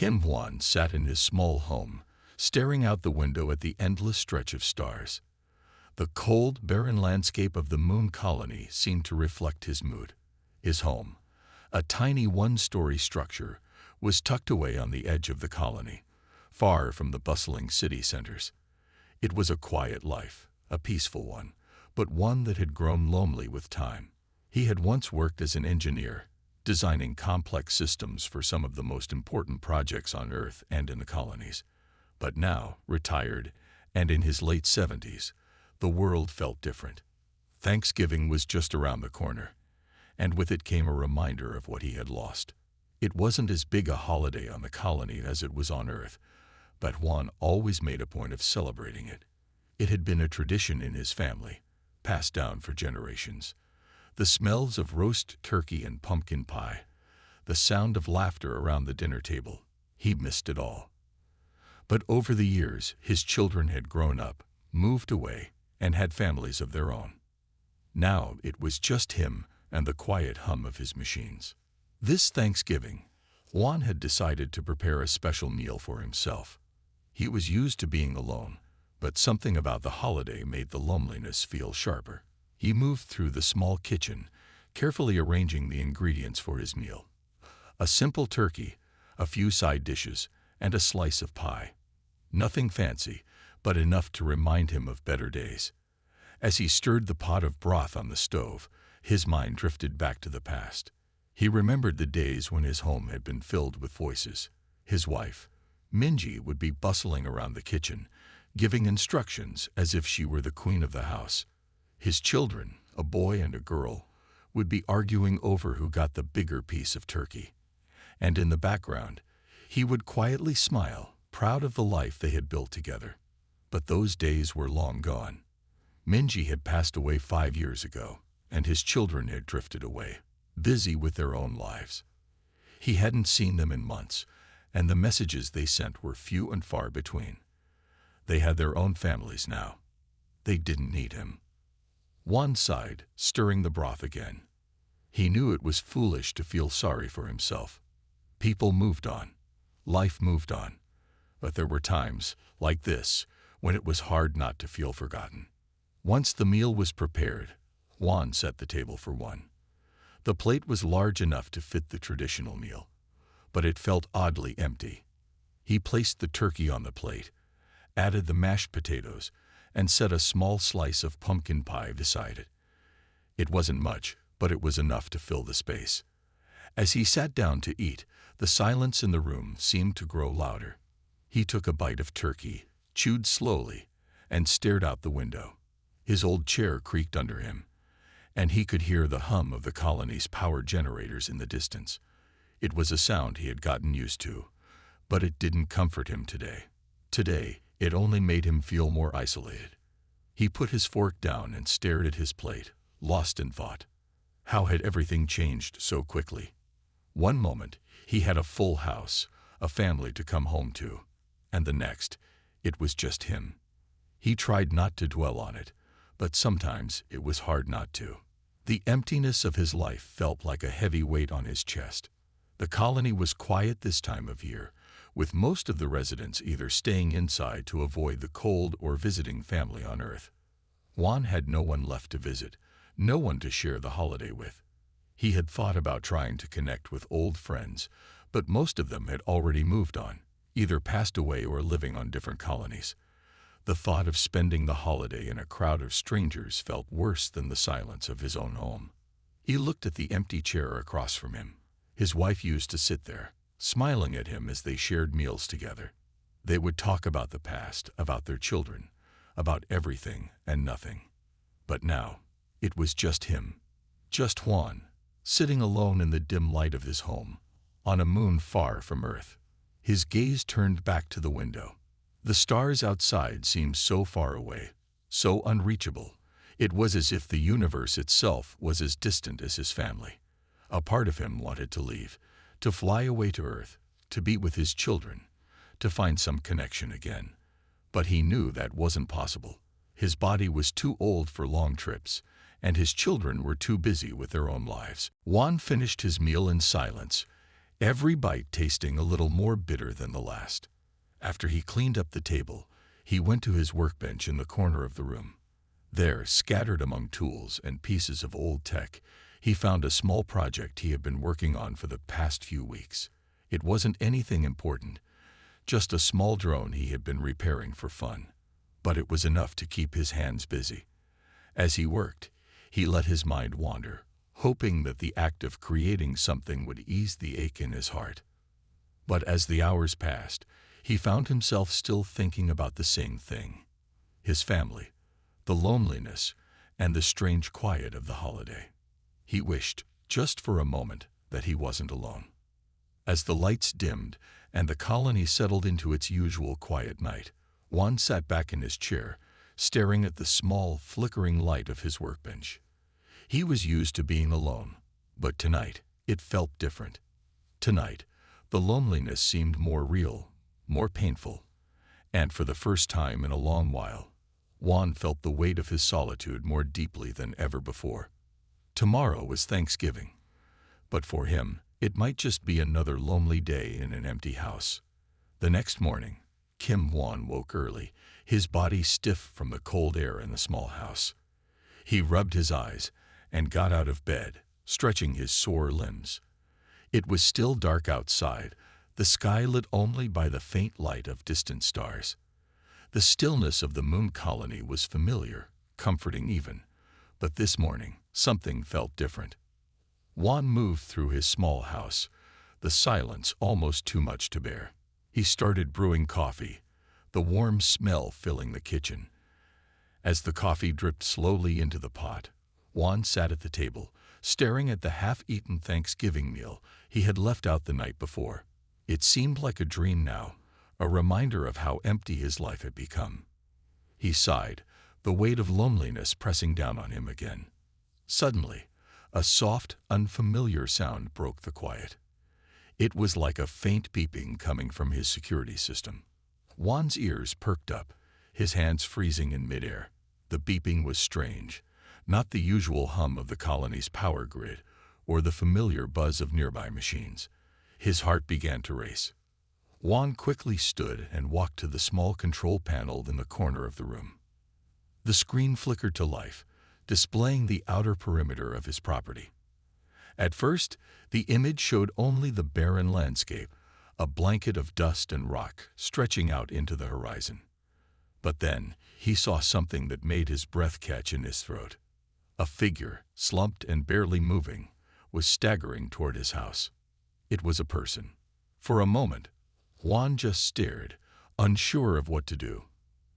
Kim Hwan sat in his small home, staring out the window at the endless stretch of stars. The cold, barren landscape of the moon colony seemed to reflect his mood. His home, a tiny one-story structure, was tucked away on the edge of the colony, far from the bustling city centers. It was a quiet life, a peaceful one, but one that had grown lonely with time. He had once worked as an engineer, designing complex systems for some of the most important projects on Earth and in the colonies. But now, retired, and in his late 70s, the world felt different. Thanksgiving was just around the corner, and with it came a reminder of what he had lost. It wasn't as big a holiday on the colony as it was on Earth, but Juan always made a point of celebrating it. It had been a tradition in his family, passed down for generations. The smells of roast turkey and pumpkin pie, the sound of laughter around the dinner table, he missed it all. But over the years, his children had grown up, moved away, and had families of their own. Now it was just him and the quiet hum of his machines. This Thanksgiving, Juan had decided to prepare a special meal for himself. He was used to being alone, but something about the holiday made the loneliness feel sharper. He moved through the small kitchen, carefully arranging the ingredients for his meal. A simple turkey, a few side dishes, and a slice of pie. Nothing fancy, but enough to remind him of better days. As he stirred the pot of broth on the stove, his mind drifted back to the past. He remembered the days when his home had been filled with voices. His wife, Minji, would be bustling around the kitchen, giving instructions as if she were the queen of the house. His children, a boy and a girl, would be arguing over who got the bigger piece of turkey. And in the background, he would quietly smile, proud of the life they had built together. But those days were long gone. Minji had passed away 5 years ago, and his children had drifted away, busy with their own lives. He hadn't seen them in months, and the messages they sent were few and far between. They had their own families now. They didn't need him. Juan sighed, stirring the broth again. He knew it was foolish to feel sorry for himself. People moved on. Life moved on. But there were times, like this, when it was hard not to feel forgotten. Once the meal was prepared, Juan set the table for one. The plate was large enough to fit the traditional meal, but it felt oddly empty. He placed the turkey on the plate, added the mashed potatoes, and set a small slice of pumpkin pie beside it. It wasn't much, but it was enough to fill the space. As he sat down to eat, the silence in the room seemed to grow louder. He took a bite of turkey, chewed slowly, and stared out the window. His old chair creaked under him, and he could hear the hum of the colony's power generators in the distance. It was a sound he had gotten used to, but it didn't comfort him today. Today, it only made him feel more isolated. He put his fork down and stared at his plate, lost in thought. How had everything changed so quickly? One moment, he had a full house, a family to come home to, and the next, it was just him. He tried not to dwell on it, but sometimes it was hard not to. The emptiness of his life felt like a heavy weight on his chest. The colony was quiet this time of year, with most of the residents either staying inside to avoid the cold or visiting family on Earth. Juan had no one left to visit, no one to share the holiday with. He had thought about trying to connect with old friends, but most of them had already moved on, either passed away or living on different colonies. The thought of spending the holiday in a crowd of strangers felt worse than the silence of his own home. He looked at the empty chair across from him. His wife used to sit there, smiling at him as they shared meals together. They would talk about the past, about their children, about everything and nothing. But now, it was just him, just Juan, sitting alone in the dim light of his home, on a moon far from Earth. His gaze turned back to the window. The stars outside seemed so far away, so unreachable. It was as if the universe itself was as distant as his family. A part of him wanted to leave, to fly away to Earth, to be with his children, to find some connection again. But he knew that wasn't possible. His body was too old for long trips, and his children were too busy with their own lives. Juan finished his meal in silence, every bite tasting a little more bitter than the last. After he cleaned up the table, he went to his workbench in the corner of the room. There, scattered among tools and pieces of old tech, he found a small project he had been working on for the past few weeks. It wasn't anything important, just a small drone he had been repairing for fun. But it was enough to keep his hands busy. As he worked, he let his mind wander, hoping that the act of creating something would ease the ache in his heart. But as the hours passed, he found himself still thinking about the same thing: his family, the loneliness, and the strange quiet of the holiday. He wished, just for a moment, that he wasn't alone. As the lights dimmed and the colony settled into its usual quiet night, Juan sat back in his chair, staring at the small, flickering light of his workbench. He was used to being alone, but tonight it felt different. Tonight, the loneliness seemed more real, more painful, and for the first time in a long while, Juan felt the weight of his solitude more deeply than ever before. Tomorrow was Thanksgiving, but for him, it might just be another lonely day in an empty house. The next morning, Kim Juan woke early, his body stiff from the cold air in the small house. He rubbed his eyes and got out of bed, stretching his sore limbs. It was still dark outside, the sky lit only by the faint light of distant stars. The stillness of the moon colony was familiar, comforting even, but this morning something felt different. Juan moved through his small house, the silence almost too much to bear. He started brewing coffee, the warm smell filling the kitchen. As the coffee dripped slowly into the pot, Juan sat at the table, staring at the half-eaten Thanksgiving meal he had left out the night before. It seemed like a dream now, a reminder of how empty his life had become. He sighed, the weight of loneliness pressing down on him again. Suddenly, a soft, unfamiliar sound broke the quiet. It was like a faint beeping coming from his security system. Juan's ears perked up, his hands freezing in midair. The beeping was strange, not the usual hum of the colony's power grid or the familiar buzz of nearby machines. His heart began to race. Juan quickly stood and walked to the small control panel in the corner of the room. The screen flickered to life, displaying the outer perimeter of his property. At first, the image showed only the barren landscape, a blanket of dust and rock stretching out into the horizon. But then, he saw something that made his breath catch in his throat. A figure, slumped and barely moving, was staggering toward his house. It was a person. For a moment, Juan just stared, unsure of what to do.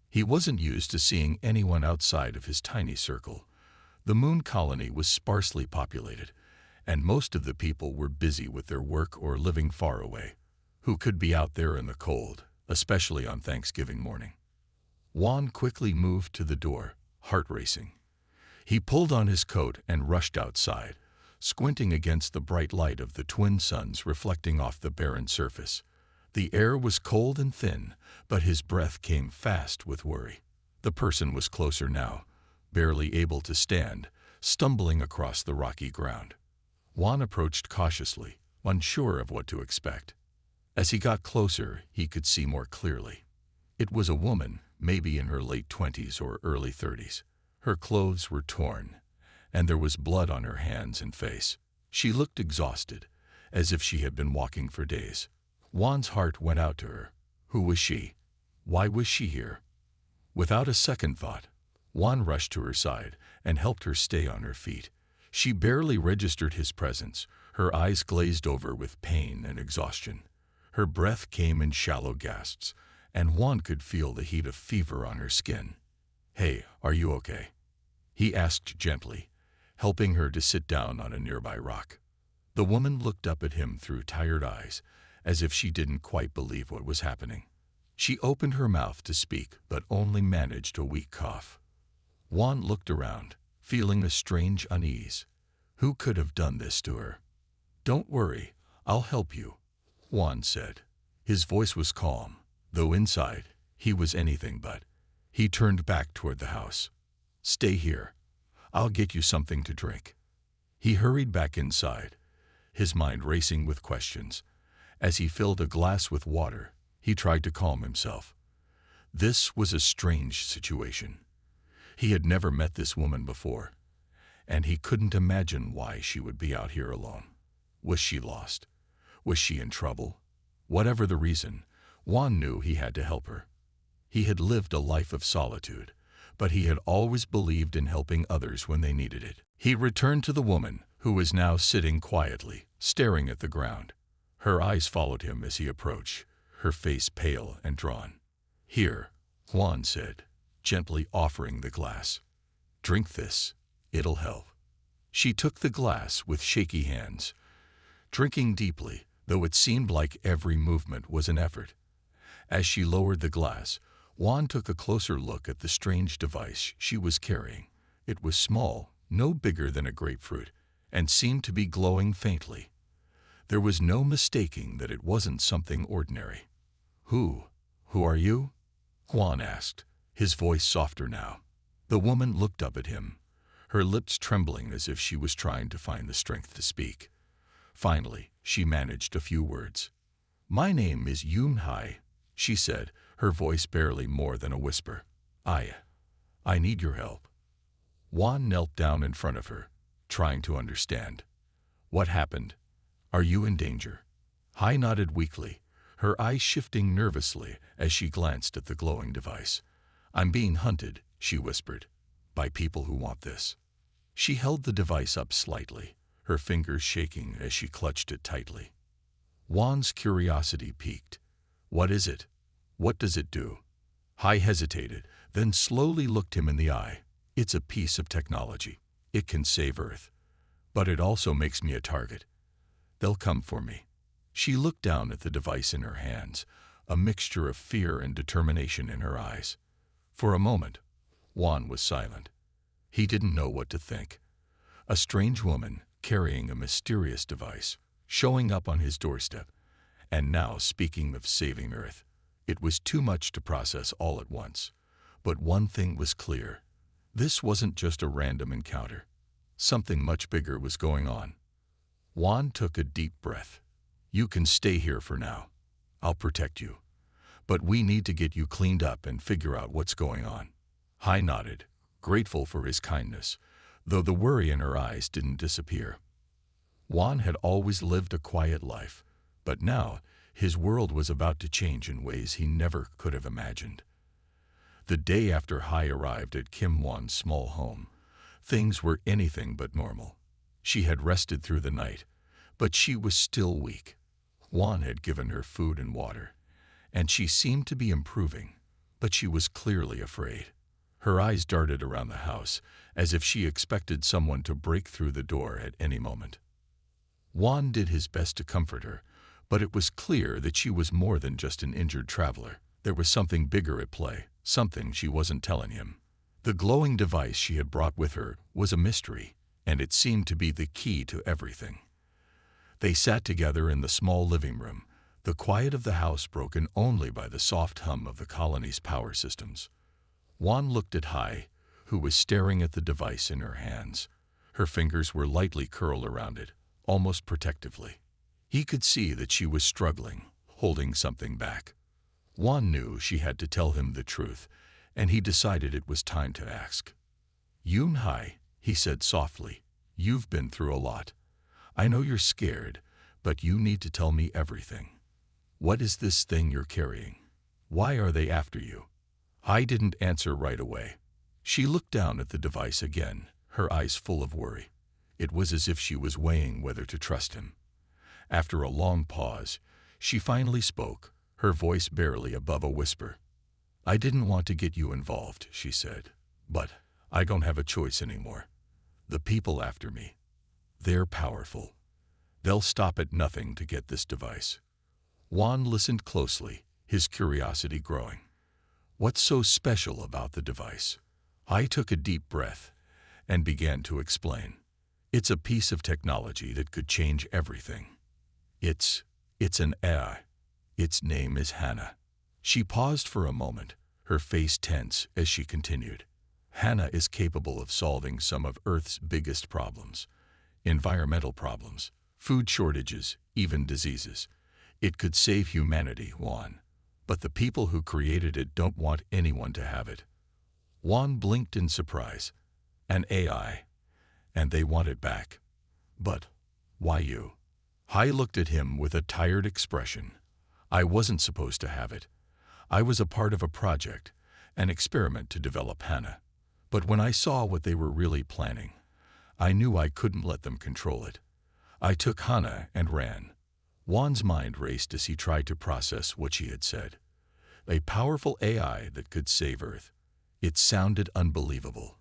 He wasn't used to seeing anyone outside of his tiny circle. The moon colony was sparsely populated, and most of the people were busy with their work or living far away. Who could be out there in the cold, especially on Thanksgiving morning? Juan quickly moved to the door, heart racing. He pulled on his coat and rushed outside, squinting against the bright light of the twin suns reflecting off the barren surface. The air was cold and thin, but his breath came fast with worry. The person was closer now, barely able to stand, stumbling across the rocky ground. Juan approached cautiously, unsure of what to expect. As he got closer, he could see more clearly. It was a woman, maybe in her late 20s or early 30s. Her clothes were torn, and there was blood on her hands and face. She looked exhausted, as if she had been walking for days. Juan's heart went out to her. Who was she? Why was she here? Without a second thought, Juan rushed to her side and helped her stay on her feet. She barely registered his presence, her eyes glazed over with pain and exhaustion. Her breath came in shallow gasps, and Juan could feel the heat of fever on her skin. "Hey, are you okay?" he asked gently, helping her to sit down on a nearby rock. The woman looked up at him through tired eyes, as if she didn't quite believe what was happening. She opened her mouth to speak, but only managed a weak cough. Juan looked around, feeling a strange unease. Who could have done this to her? "Don't worry, I'll help you," Juan said. His voice was calm, though inside, he was anything but. He turned back toward the house. "Stay here. I'll get you something to drink." He hurried back inside, his mind racing with questions. As he filled a glass with water, he tried to calm himself. This was a strange situation. He had never met this woman before, and he couldn't imagine why she would be out here alone. Was she lost? Was she in trouble? Whatever the reason, Juan knew he had to help her. He had lived a life of solitude, but he had always believed in helping others when they needed it. He returned to the woman, who was now sitting quietly, staring at the ground. Her eyes followed him as he approached, her face pale and drawn. "Here," Juan said, gently offering the glass. "Drink this. It'll help." She took the glass with shaky hands, drinking deeply, though it seemed like every movement was an effort. As she lowered the glass, Juan took a closer look at the strange device she was carrying. It was small, no bigger than a grapefruit, and seemed to be glowing faintly. There was no mistaking that it wasn't something ordinary. Who are you?" Juan asked, his voice softer now. The woman looked up at him, her lips trembling as if she was trying to find the strength to speak. Finally, she managed a few words. "My name is Yun-Hai," she said, her voice barely more than a whisper. I need your help." Juan knelt down in front of her, trying to understand. "What happened? Are you in danger?" Hai nodded weakly, her eyes shifting nervously as she glanced at the glowing device. "I'm being hunted," she whispered, "by people who want this." She held the device up slightly, her fingers shaking as she clutched it tightly. Juan's curiosity piqued. "What is it? What does it do?" Hai hesitated, then slowly looked him in the eye. "It's a piece of technology. It can save Earth. But it also makes me a target. They'll come for me." She looked down at the device in her hands, a mixture of fear and determination in her eyes. For a moment, Juan was silent. He didn't know what to think. A strange woman, carrying a mysterious device, showing up on his doorstep, and now speaking of saving Earth. It was too much to process all at once. But one thing was clear. This wasn't just a random encounter. Something much bigger was going on. Juan took a deep breath. "You can stay here for now. I'll protect you. But we need to get you cleaned up and figure out what's going on." Hai nodded, grateful for his kindness, though the worry in her eyes didn't disappear. Juan had always lived a quiet life, but now his world was about to change in ways he never could have imagined. The day after Hai arrived at Kim Won's small home, things were anything but normal. She had rested through the night, but she was still weak. Juan had given her food and water, and she seemed to be improving, but she was clearly afraid. Her eyes darted around the house, as if she expected someone to break through the door at any moment. Juan did his best to comfort her, but it was clear that she was more than just an injured traveler. There was something bigger at play, something she wasn't telling him. The glowing device she had brought with her was a mystery, and it seemed to be the key to everything. They sat together in the small living room, the quiet of the house broken only by the soft hum of the colony's power systems. Juan looked at Hai, who was staring at the device in her hands. Her fingers were lightly curled around it, almost protectively. He could see that she was struggling, holding something back. Juan knew she had to tell him the truth, and he decided it was time to ask. "Yun-Hai," he said softly, "you've been through a lot. I know you're scared, but you need to tell me everything. What is this thing you're carrying? Why are they after you?" Hai didn't answer right away. She looked down at the device again, her eyes full of worry. It was as if she was weighing whether to trust him. After a long pause, she finally spoke, her voice barely above a whisper. "I didn't want to get you involved," she said, "but I don't have a choice anymore. The people after me, they're powerful. They'll stop at nothing to get this device." Juan listened closely, his curiosity growing. "What's so special about the device?" I took a deep breath and began to explain. "It's a piece of technology that could change everything. It's an AI. Its name is Hannah." She paused for a moment, her face tense as she continued. "Hannah is capable of solving some of Earth's biggest problems. Environmental problems, food shortages, even diseases. It could save humanity, Juan. But the people who created it don't want anyone to have it. Juan blinked in surprise. An AI. And they want it back. But why you? Hai looked at him with a tired expression. I wasn't supposed to have it. I was a part of a project, an experiment to develop Hannah. But when I saw what they were really planning, I knew I couldn't let them control it. I took Hannah and ran. Juan's mind raced as he tried to process what she had said. A powerful AI that could save Earth. It sounded unbelievable,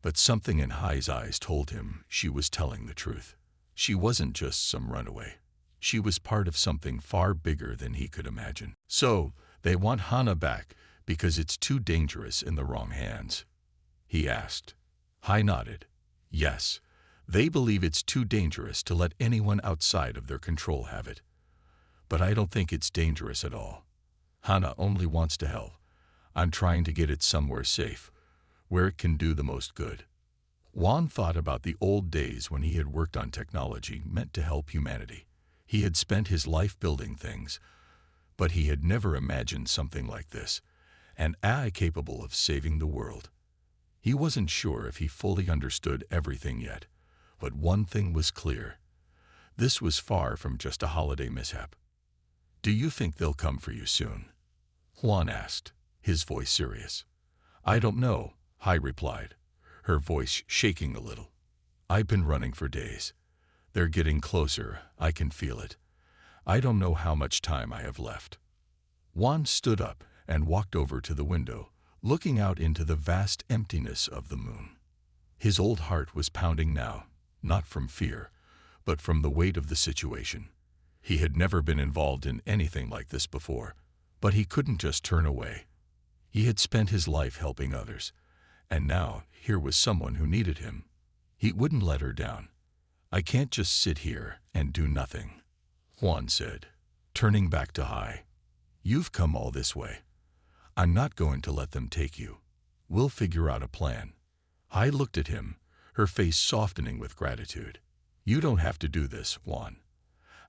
but something in Hai's eyes told him she was telling the truth. She wasn't just some runaway. She was part of something far bigger than he could imagine. So, they want Hannah back because it's too dangerous in the wrong hands? He asked. Hai nodded. Yes, they believe it's too dangerous to let anyone outside of their control have it. But I don't think it's dangerous at all. Hannah only wants to help. I'm trying to get it somewhere safe, where it can do the most good. Juan thought about the old days when he had worked on technology meant to help humanity. He had spent his life building things, but he had never imagined something like this, an AI capable of saving the world. He wasn't sure if he fully understood everything yet, but one thing was clear. This was far from just a holiday mishap. Do you think they'll come for you soon? Juan asked, his voice serious. I don't know, Hai replied, her voice shaking a little. I've been running for days. They're getting closer, I can feel it. I don't know how much time I have left. Juan stood up and walked over to the window, looking out into the vast emptiness of the moon. His old heart was pounding now, not from fear, but from the weight of the situation. He had never been involved in anything like this before, but he couldn't just turn away. He had spent his life helping others, and now here was someone who needed him. He wouldn't let her down. I can't just sit here and do nothing, Juan said, turning back to Hai. You've come all this way. I'm not going to let them take you. We'll figure out a plan. Hai looked at him, her face softening with gratitude. You don't have to do this, Juan.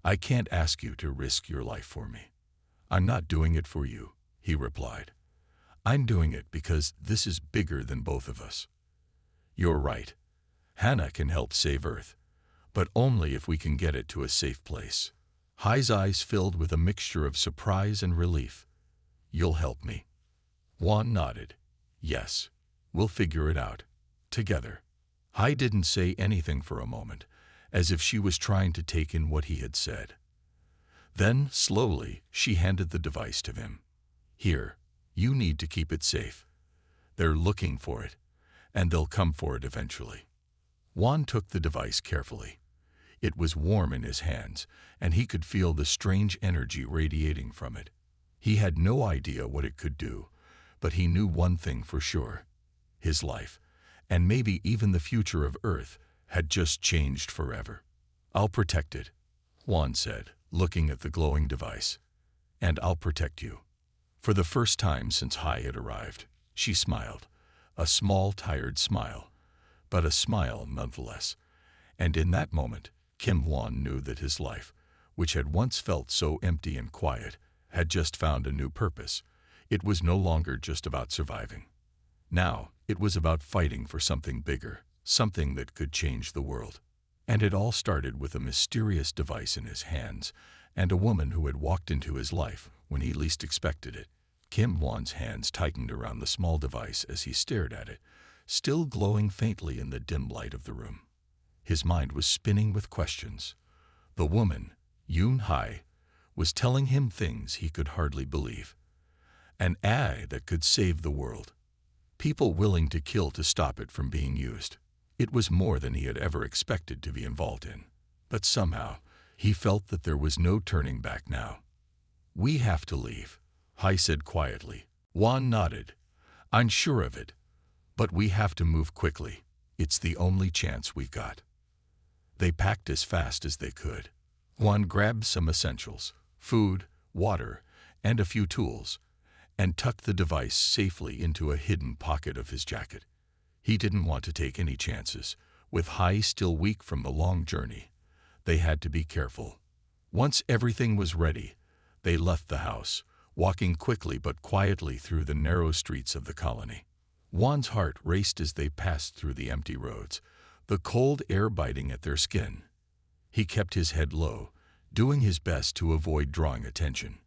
I can't ask you to risk your life for me. I'm not doing it for you, he replied. I'm doing it because this is bigger than both of us. You're right. Hannah can help save Earth, but only if we can get it to a safe place. Hai's eyes filled with a mixture of surprise and relief. You'll help me? Juan nodded. Yes, we'll figure it out. Together. Hai didn't say anything for a moment, as if she was trying to take in what he had said. Then, slowly, she handed the device to him. Here, you need to keep it safe. They're looking for it, and they'll come for it eventually. Juan took the device carefully. It was warm in his hands, and he could feel the strange energy radiating from it. He had no idea what it could do, but he knew one thing for sure. His life, and maybe even the future of Earth, had just changed forever. I'll protect it, Juan said, looking at the glowing device. And I'll protect you. For the first time since Hai had arrived, she smiled, a small, tired smile, but a smile nonetheless. And in that moment, Kim Juan knew that his life, which had once felt so empty and quiet, had just found a new purpose. It was no longer just about surviving. Now, it was about fighting for something bigger, something that could change the world. And it all started with a mysterious device in his hands and a woman who had walked into his life when he least expected it. Kim Juan's hands tightened around the small device as he stared at it, still glowing faintly in the dim light of the room. His mind was spinning with questions. The woman, Yoon Hai, was telling him things he could hardly believe. An AI that could save the world. People willing to kill to stop it from being used. It was more than he had ever expected to be involved in. But somehow, he felt that there was no turning back now. We have to leave, Hai said quietly. Juan nodded. I'm sure of it. But we have to move quickly. It's the only chance we got. They packed as fast as they could. Juan grabbed some essentials, food, water, and a few tools, and tucked the device safely into a hidden pocket of his jacket. He didn't want to take any chances. With Hai still weak from the long journey, they had to be careful. Once everything was ready, They left the house, walking quickly but quietly through the narrow streets of the colony. Juan's heart raced as they passed through the empty roads, the cold air biting at their skin. He kept his head low, doing his best to avoid drawing attention.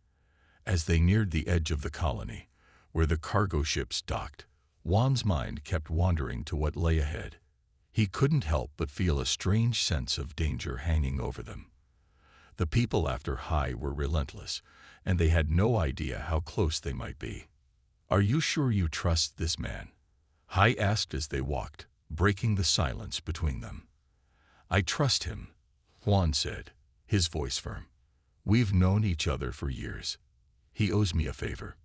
As they neared the edge of the colony, where the cargo ships docked, Juan's mind kept wandering to what lay ahead. He couldn't help but feel a strange sense of danger hanging over them. The people after Hai were relentless, and they had no idea how close they might be. "Are you sure you trust this man?" Hai asked as they walked, breaking the silence between them. "I trust him," Juan said, his voice firm. "We've known each other for years. He owes me a favor.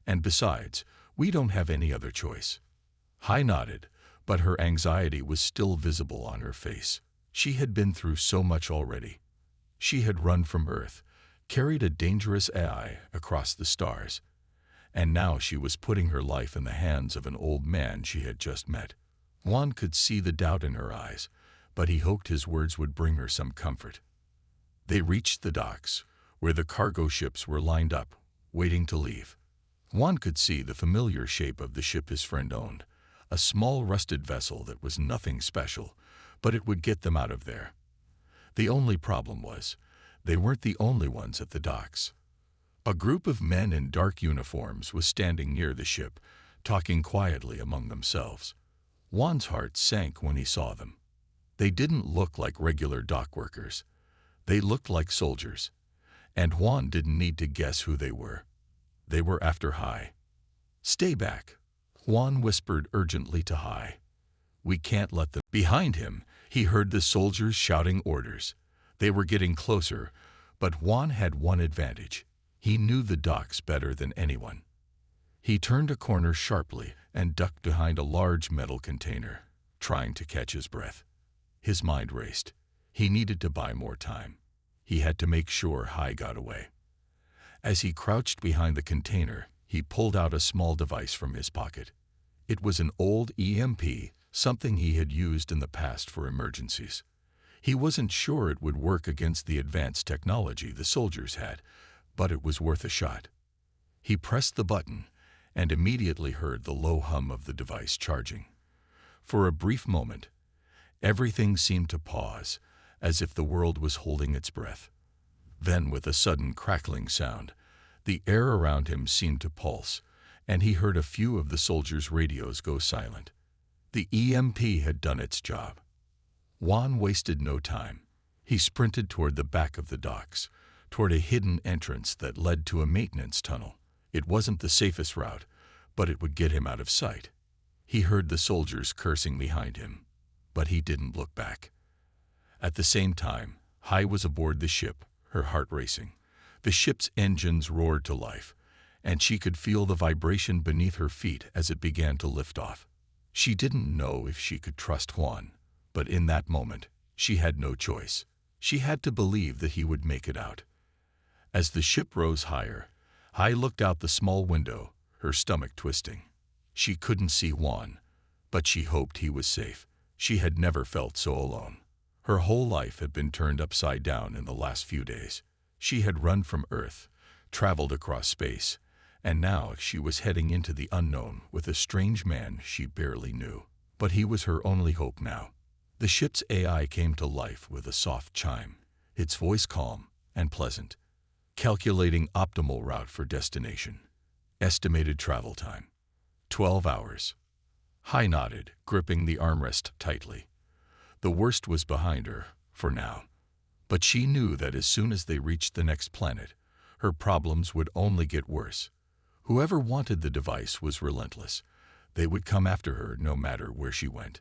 And besides, we don't have any other choice." Hai nodded, but her anxiety was still visible on her face. She had been through so much already. She had run from Earth, carried a dangerous AI across the stars, and now she was putting her life in the hands of an old man she had just met. Juan could see the doubt in her eyes, but he hoped his words would bring her some comfort. They reached the docks, where the cargo ships were lined up, waiting to leave. Juan could see the familiar shape of the ship his friend owned, a small rusted vessel that was nothing special, but it would get them out of there. The only problem was, they weren't the only ones at the docks. A group of men in dark uniforms was standing near the ship, talking quietly among themselves. Juan's heart sank when he saw them. They didn't look like regular dock workers. They looked like soldiers. And Juan didn't need to guess who they were. They were after Hai. "Stay back," Juan whispered urgently to Hai. "We can't let them." Behind him, he heard the soldiers shouting orders. They were getting closer, but Juan had one advantage. He knew the docks better than anyone. He turned a corner sharply and ducked behind a large metal container, trying to catch his breath. His mind raced. He needed to buy more time. He had to make sure Hai got away. As he crouched behind the container, he pulled out a small device from his pocket. It was an old EMP, something he had used in the past for emergencies. He wasn't sure it would work against the advanced technology the soldiers had, but it was worth a shot. He pressed the button and immediately heard the low hum of the device charging. For a brief moment, everything seemed to pause, as if the world was holding its breath. Then, with a sudden crackling sound, the air around him seemed to pulse, and he heard a few of the soldiers' radios go silent. The EMP had done its job. Juan wasted no time. He sprinted toward the back of the docks, toward a hidden entrance that led to a maintenance tunnel. It wasn't the safest route, but it would get him out of sight. He heard the soldiers cursing behind him, but he didn't look back. At the same time, Hai was aboard the ship, her heart racing. The ship's engines roared to life, and she could feel the vibration beneath her feet as it began to lift off. She didn't know if she could trust Juan, but in that moment, she had no choice. She had to believe that he would make it out. As the ship rose higher, Hai looked out the small window, her stomach twisting. She couldn't see Juan, but she hoped he was safe. She had never felt so alone. Her whole life had been turned upside down in the last few days. She had run from Earth, traveled across space, and now she was heading into the unknown with a strange man she barely knew. But he was her only hope now. The ship's AI came to life with a soft chime, its voice calm and pleasant. Calculating optimal route for destination. Estimated travel time. 12 hours. Hai nodded, gripping the armrest tightly. The worst was behind her, for now. But she knew that as soon as they reached the next planet, her problems would only get worse. Whoever wanted the device was relentless. They would come after her no matter where she went.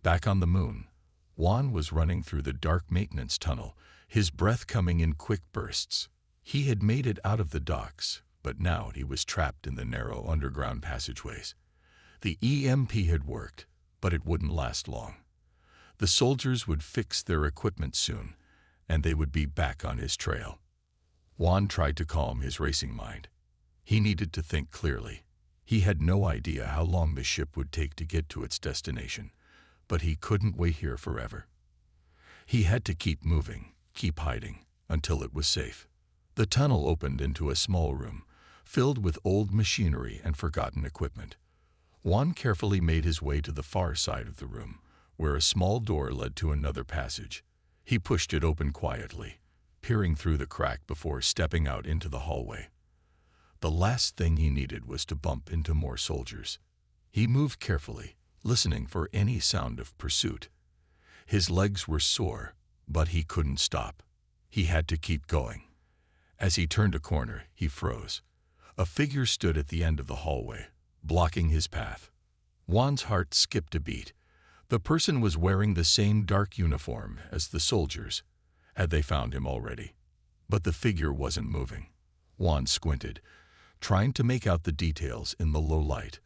Back on the moon, Juan was running through the dark maintenance tunnel, his breath coming in quick bursts. He had made it out of the docks, but now he was trapped in the narrow underground passageways. The EMP had worked, but it wouldn't last long. The soldiers would fix their equipment soon, and they would be back on his trail. Juan tried to calm his racing mind. He needed to think clearly. He had no idea how long the ship would take to get to its destination, but he couldn't wait here forever. He had to keep moving, keep hiding, until it was safe. The tunnel opened into a small room, filled with old machinery and forgotten equipment. Juan carefully made his way to the far side of the room, where a small door led to another passage. He pushed it open quietly, peering through the crack before stepping out into the hallway. The last thing he needed was to bump into more soldiers. He moved carefully, listening for any sound of pursuit. His legs were sore, but he couldn't stop. He had to keep going. As he turned a corner, he froze. A figure stood at the end of the hallway, blocking his path. Juan's heart skipped a beat. The person was wearing the same dark uniform as the soldiers. Had they found him already? But the figure wasn't moving. Juan squinted, trying to make out the details in the low light.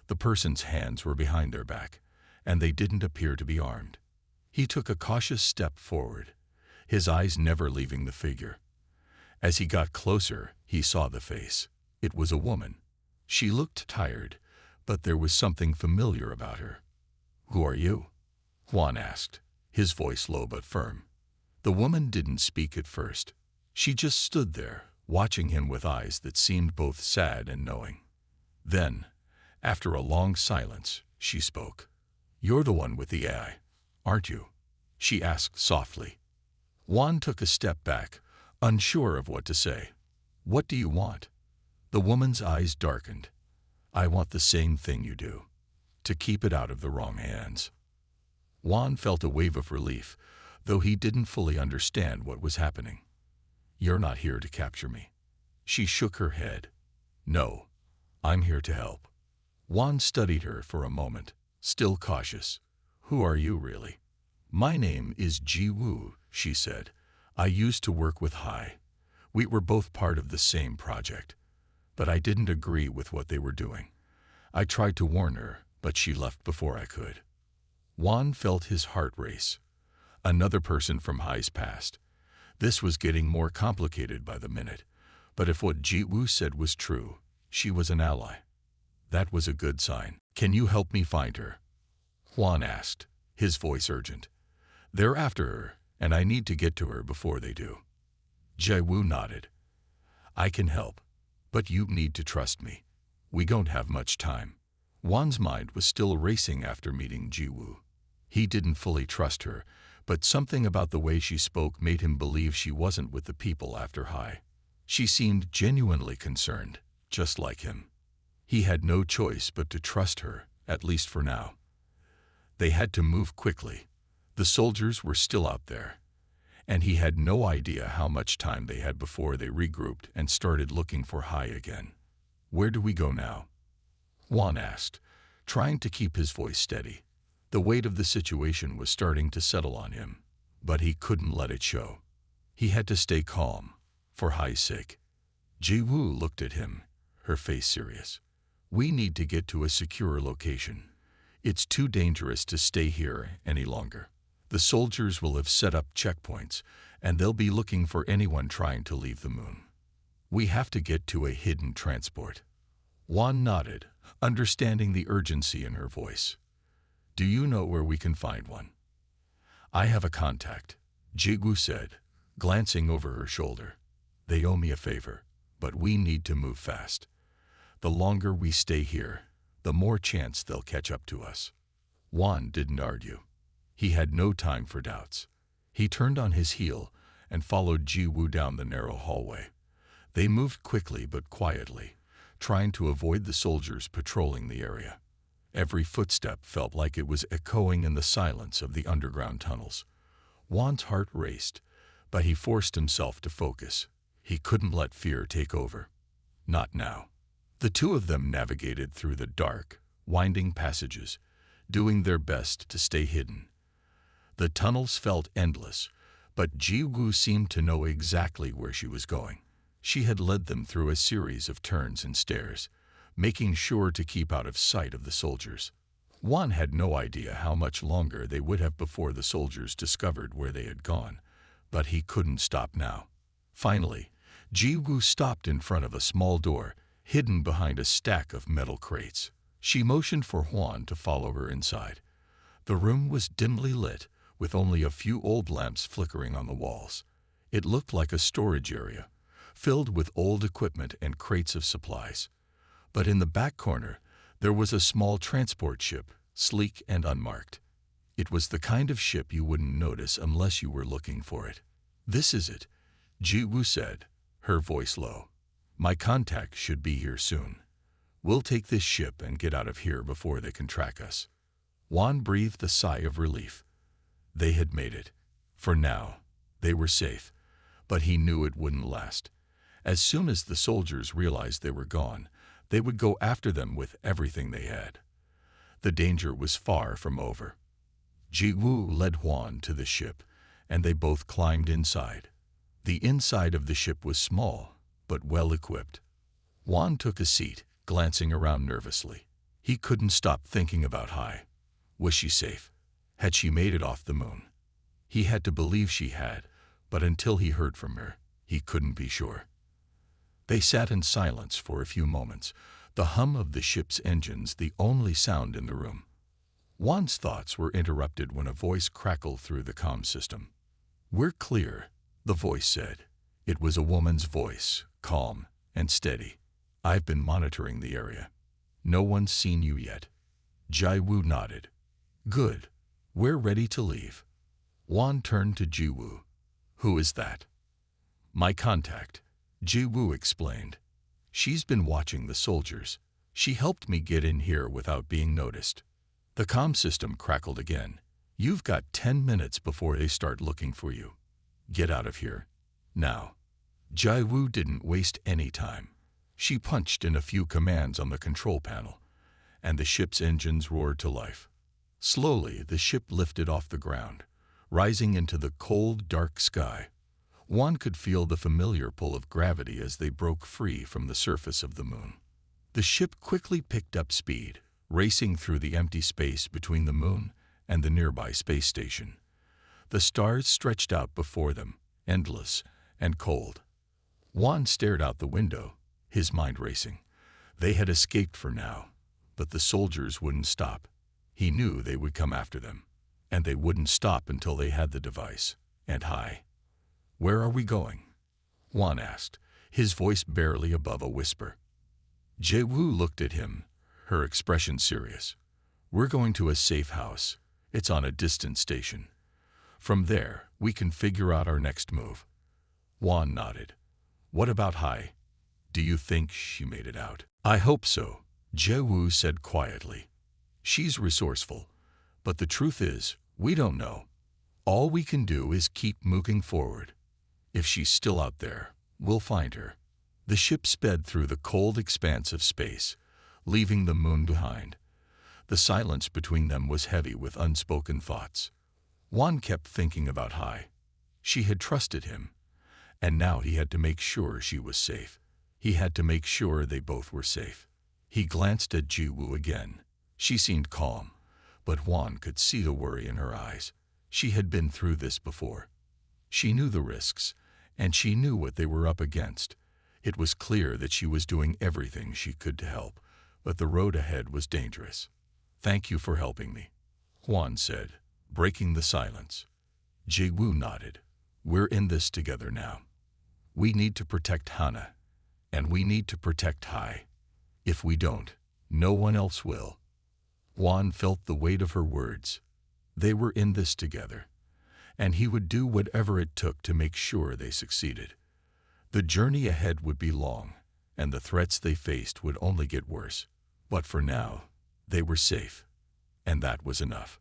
The person's hands were behind their back, and they didn't appear to be armed. He took a cautious step forward, his eyes never leaving the figure. As he got closer, he saw the face. It was a woman. She looked tired, but there was something familiar about her. "Who are you?" Juan asked, his voice low but firm. The woman didn't speak at first. She just stood there, watching him with eyes that seemed both sad and knowing. Then, after a long silence, she spoke. "You're the one with the AI, aren't you?" she asked softly. Juan took a step back, unsure of what to say. "What do you want?" The woman's eyes darkened. "I want the same thing you do, to keep it out of the wrong hands." Juan felt a wave of relief, though he didn't fully understand what was happening. "You're not here to capture me." She shook her head. "No, I'm here to help." Juan studied her for a moment, still cautious. "Who are you really?" "My name is Ji Woo," she said. "I used to work with Hai. We were both part of the same project. But I didn't agree with what they were doing. I tried to warn her, but she left before I could." Juan felt his heart race. Another person from Hai's past. This was getting more complicated by the minute, but if what Ji Woo said was true, she was an ally. That was a good sign. "Can you help me find her?" Juan asked, his voice urgent. "They're after her, and I need to get to her before they do." Ji Woo nodded. "I can help, but you need to trust me. We don't have much time." Juan's mind was still racing after meeting Ji Woo. He didn't fully trust her, but something about the way she spoke made him believe she wasn't with the people after Hai. She seemed genuinely concerned, just like him. He had no choice but to trust her, at least for now. They had to move quickly. The soldiers were still out there, and he had no idea how much time they had before they regrouped and started looking for Hai again. "Where do we go now?" Juan asked, trying to keep his voice steady. The weight of the situation was starting to settle on him, but he couldn't let it show. He had to stay calm, for Hai's sake. Ji Woo looked at him, her face serious. "We need to get to a secure location. It's too dangerous to stay here any longer. The soldiers will have set up checkpoints, and they'll be looking for anyone trying to leave the moon. We have to get to a hidden transport." Juan nodded, understanding the urgency in her voice. "Do you know where we can find one?" "I have a contact," Ji Woo said, glancing over her shoulder. "They owe me a favor, but we need to move fast. The longer we stay here, the more chance they'll catch up to us." Juan didn't argue. He had no time for doubts. He turned on his heel and followed Ji Woo down the narrow hallway. They moved quickly but quietly, trying to avoid the soldiers patrolling the area. Every footstep felt like it was echoing in the silence of the underground tunnels. Juan's heart raced, but he forced himself to focus. He couldn't let fear take over. Not now. The two of them navigated through the dark, winding passages, doing their best to stay hidden. The tunnels felt endless, but Ji Woo seemed to know exactly where she was going. She had led them through a series of turns and stairs, making sure to keep out of sight of the soldiers. Juan had no idea how much longer they would have before the soldiers discovered where they had gone, but he couldn't stop now. Finally, Ji Woo stopped in front of a small door, hidden behind a stack of metal crates. She motioned for Juan to follow her inside. The room was dimly lit, with only a few old lamps flickering on the walls. It looked like a storage area, filled with old equipment and crates of supplies. But in the back corner, there was a small transport ship, sleek and unmarked. It was the kind of ship you wouldn't notice unless you were looking for it. "This is it," Ji-woo said, her voice low. "My contact should be here soon. We'll take this ship and get out of here before they can track us." Juan breathed a sigh of relief. They had made it. For now, they were safe, but he knew it wouldn't last. As soon as the soldiers realized they were gone, they would go after them with everything they had. The danger was far from over. Ji-woo led Juan to the ship, and they both climbed inside. The inside of the ship was small, but well equipped. Juan took a seat, glancing around nervously. He couldn't stop thinking about Hai. Was she safe? Had she made it off the moon? He had to believe she had, but until he heard from her, he couldn't be sure. They sat in silence for a few moments, the hum of the ship's engines the only sound in the room. Juan's thoughts were interrupted when a voice crackled through the comm system. "We're clear," the voice said. It was a woman's voice, calm and steady. "I've been monitoring the area. No one's seen you yet." Ji-woo nodded. "Good. We're ready to leave." Juan turned to Ji-woo. "Who is that?" "My contact," Ji-woo explained. "She's been watching the soldiers. She helped me get in here without being noticed." The comm system crackled again. "You've got 10 minutes before they start looking for you. Get out of here. Now." Ji-woo didn't waste any time. She punched in a few commands on the control panel, and the ship's engines roared to life. Slowly, the ship lifted off the ground, rising into the cold, dark sky. One could feel the familiar pull of gravity as they broke free from the surface of the moon. The ship quickly picked up speed, racing through the empty space between the moon and the nearby space station. The stars stretched out before them, endless and cold. Juan stared out the window, his mind racing. They had escaped for now, but the soldiers wouldn't stop. He knew they would come after them, and they wouldn't stop until they had the device. And Hai. "Where are we going?" Juan asked, his voice barely above a whisper. Ji-woo looked at him, her expression serious. "We're going to a safe house. It's on a distant station. From there, we can figure out our next move." Juan nodded. "What about Hai? Do you think she made it out?" "I hope so," Ji-woo said quietly. "She's resourceful, but the truth is, we don't know. All we can do is keep moving forward. If she's still out there, we'll find her." The ship sped through the cold expanse of space, leaving the moon behind. The silence between them was heavy with unspoken thoughts. Juan kept thinking about Hai. She had trusted him, and now he had to make sure she was safe. He had to make sure they both were safe. He glanced at Ji-woo again. She seemed calm, but Juan could see the worry in her eyes. She had been through this before. She knew the risks, and she knew what they were up against. It was clear that she was doing everything she could to help, but the road ahead was dangerous. "Thank you for helping me," Juan said, breaking the silence. Ji-woo nodded. "We're in this together now. We need to protect Hana, and we need to protect Hai. If we don't, no one else will." Juan felt the weight of her words. They were in this together, and he would do whatever it took to make sure they succeeded. The journey ahead would be long, and the threats they faced would only get worse. But for now, they were safe, and that was enough.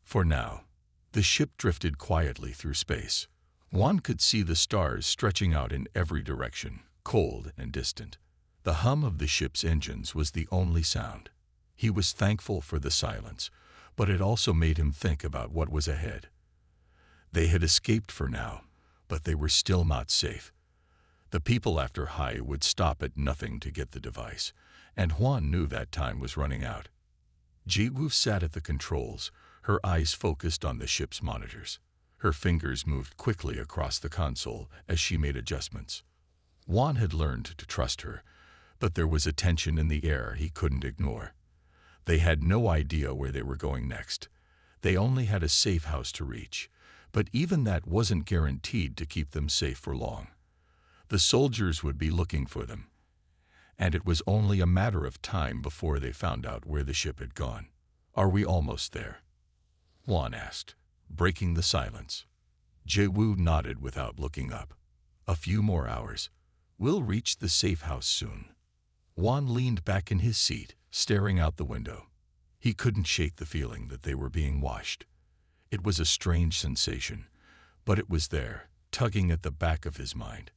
For now, the ship drifted quietly through space. One could see the stars stretching out in every direction, cold and distant. The hum of the ship's engines was the only sound. He was thankful for the silence, but it also made him think about what was ahead. They had escaped for now, but they were still not safe. The people after Hai would stop at nothing to get the device, and Juan knew that time was running out. Ji-woo sat at the controls, her eyes focused on the ship's monitors. Her fingers moved quickly across the console as she made adjustments. Juan had learned to trust her, but there was a tension in the air he couldn't ignore. They had no idea where they were going next. They only had a safe house to reach, but even that wasn't guaranteed to keep them safe for long. The soldiers would be looking for them, and it was only a matter of time before they found out where the ship had gone. "Are we almost there?" Juan asked, breaking the silence. Jiwoo nodded without looking up. "A few more hours. We'll reach the safe house soon." Juan leaned back in his seat, staring out the window. He couldn't shake the feeling that they were being watched. It was a strange sensation, but it was there, tugging at the back of his mind.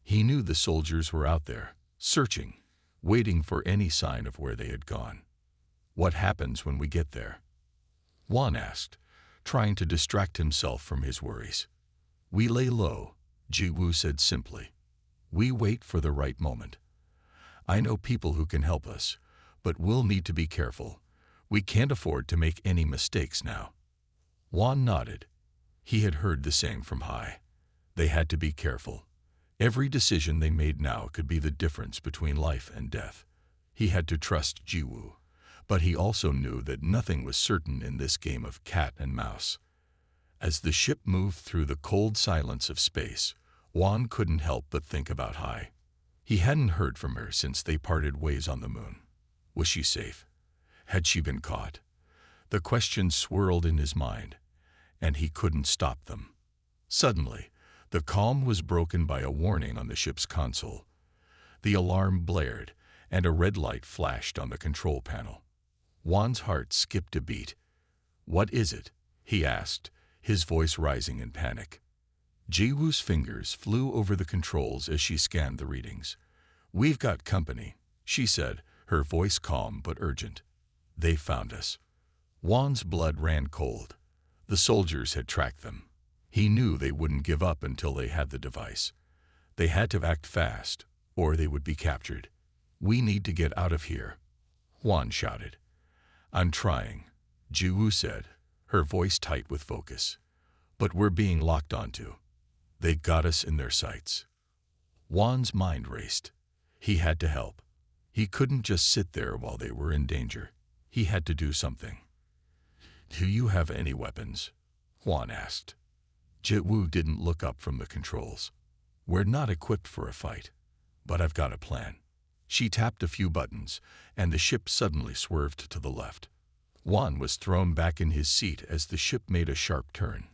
He knew the soldiers were out there, searching, waiting for any sign of where they had gone. "What happens when we get there?" Juan asked, trying to distract himself from his worries. "We lay low," Jiwoo said simply. "We wait for the right moment. I know people who can help us, but we'll need to be careful. We can't afford to make any mistakes now." Juan nodded. He had heard the same from Hai. They had to be careful. Every decision they made now could be the difference between life and death. He had to trust Jiwoo, but he also knew that nothing was certain in this game of cat and mouse. As the ship moved through the cold silence of space, Juan couldn't help but think about Hai. He hadn't heard from her since they parted ways on the moon. Was she safe? Had she been caught? The questions swirled in his mind, and he couldn't stop them. Suddenly, the calm was broken by a warning on the ship's console. The alarm blared, and a red light flashed on the control panel. Juan's heart skipped a beat. "What is it?" he asked, his voice rising in panic. Jiwoo's fingers flew over the controls as she scanned the readings. "We've got company," she said, her voice calm but urgent. "They found us." Juan's blood ran cold. The soldiers had tracked them. He knew they wouldn't give up until they had the device. They had to act fast, or they would be captured. "We need to get out of here," Juan shouted. "I'm trying," Jiwoo said, her voice tight with focus. "But we're being locked onto. They got us in their sights." Juan's mind raced. He had to help. He couldn't just sit there while they were in danger. He had to do something. "Do you have any weapons?" Juan asked. Jiwoo didn't look up from the controls. "We're not equipped for a fight, but I've got a plan." She tapped a few buttons, and the ship suddenly swerved to the left. Juan was thrown back in his seat as the ship made a sharp turn.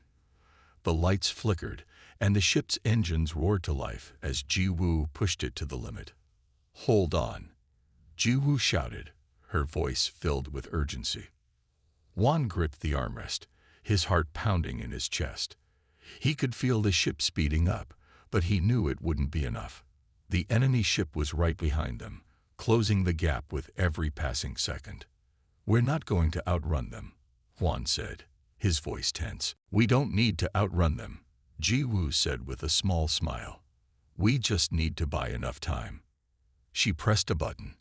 The lights flickered, and the ship's engines roared to life as Jiwoo pushed it to the limit. "Hold on," Jiwoo shouted, her voice filled with urgency. Juan gripped the armrest, his heart pounding in his chest. He could feel the ship speeding up, but he knew it wouldn't be enough. The enemy ship was right behind them, closing the gap with every passing second. "We're not going to outrun them," Juan said, his voice tense. "We don't need to outrun them," Jiwoo said with a small smile. "We just need to buy enough time." She pressed a button,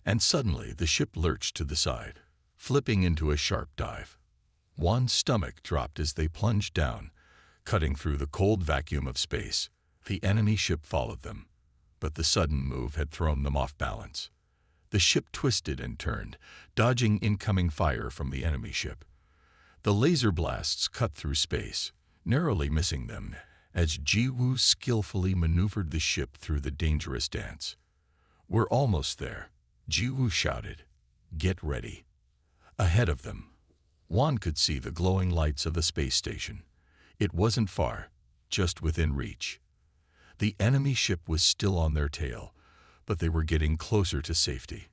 and suddenly the ship lurched to the side, flipping into a sharp dive. Juan's stomach dropped as they plunged down, cutting through the cold vacuum of space. The enemy ship followed them, but the sudden move had thrown them off balance. The ship twisted and turned, dodging incoming fire from the enemy ship. The laser blasts cut through space, narrowly missing them, as Jiwoo skillfully maneuvered the ship through the dangerous dance. "We're almost there," Jiwoo shouted. "Get ready." Ahead of them, Juan could see the glowing lights of the space station. It wasn't far, just within reach. The enemy ship was still on their tail, but they were getting closer to safety.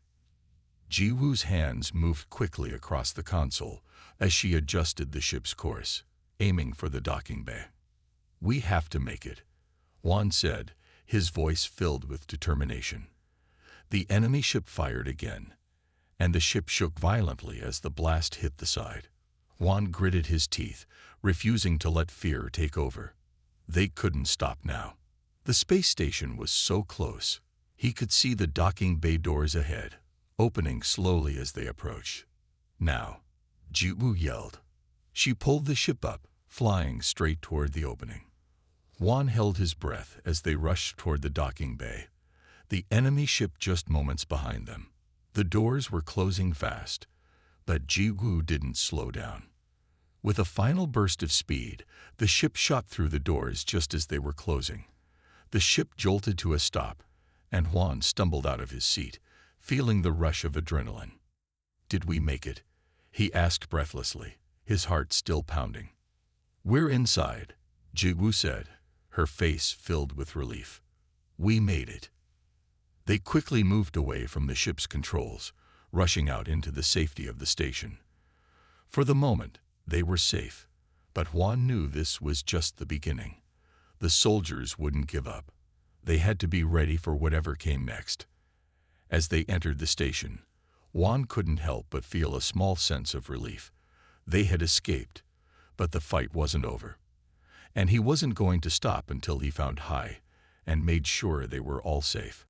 Jiwoo's hands moved quickly across the console as she adjusted the ship's course, aiming for the docking bay. "We have to make it," Juan said, his voice filled with determination. The enemy ship fired again, and the ship shook violently as the blast hit the side. Juan gritted his teeth, refusing to let fear take over. They couldn't stop now. The space station was so close. He could see the docking bay doors ahead, opening slowly as they approached. "Now," Jiwoo yelled. She pulled the ship up, flying straight toward the opening. Juan held his breath as they rushed toward the docking bay, the enemy ship just moments behind them. The doors were closing fast, but Jiwoo didn't slow down. With a final burst of speed, the ship shot through the doors just as they were closing. The ship jolted to a stop, and Juan stumbled out of his seat, feeling the rush of adrenaline. "Did we make it?" he asked breathlessly, his heart still pounding. "We're inside," Jigu said, her face filled with relief. "We made it." They quickly moved away from the ship's controls, rushing out into the safety of the station. For the moment, they were safe, but Juan knew this was just the beginning. The soldiers wouldn't give up. They had to be ready for whatever came next. As they entered the station, Juan couldn't help but feel a small sense of relief. They had escaped, but the fight wasn't over. And he wasn't going to stop until he found Hai and made sure they were all safe.